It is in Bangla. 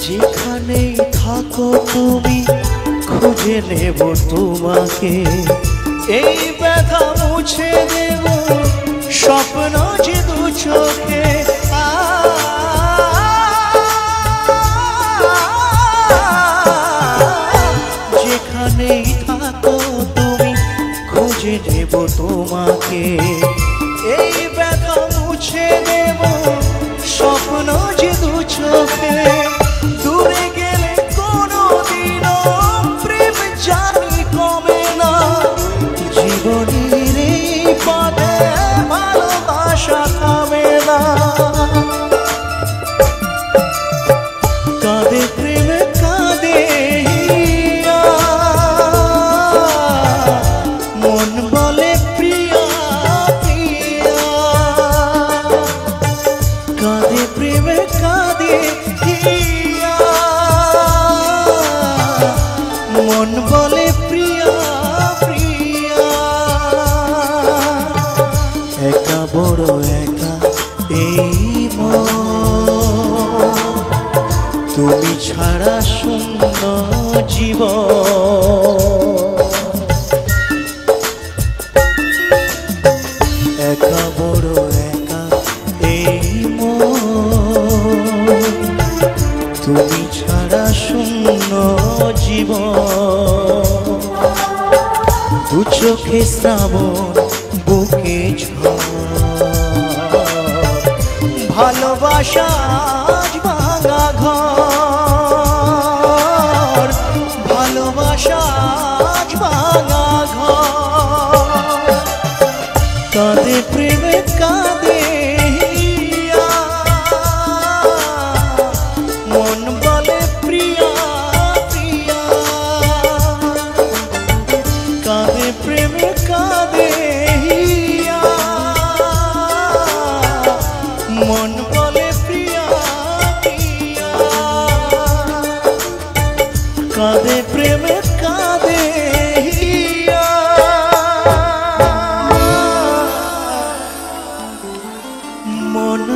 যেখানেই থাকো তুমি খুঁজে নেব তোমাকে, এই ব্যথা মুছে দেব স্বপ্ন যে দু চোখে। যেখানেই থাকো তুমি খুঁজে নেব তোমাকে, এই ব্যথা মুছে দেব স্বপ্ন যে দু চোখে। দূরে গেলে কোনোদিনও প্রেম জানি কমে না, জীবনের এই পথে ভালোবাসা থামে না। কাঁদে প্রেম কাঁদে মন বলে প্রিয়া প্রিয়া, কাঁদে প্রেম কাঁদে মন বলে প্রিয়া প্রিয়া। একা বড় একা এই মন, তুমি ছাড়া শূন্য জীবন। একা বড় একা এই মন, তুমি ছাড়া শূন্য জীবন। দু চোখে শ্রাবণ বুকে ঝড়, ভালোবাসা আজ ভাঙা ঘর, ভালোবাসা আজ ভাঙা ঘর। কাঁদে প্রেমে কাঁদে মন বলে প্রিয়া প্রিয়া, কাঁদে প্রেমে কাঁদে মন বলে প্রিয়া প্রিয়া, কাঁদে প্রেমে কাঁদে মন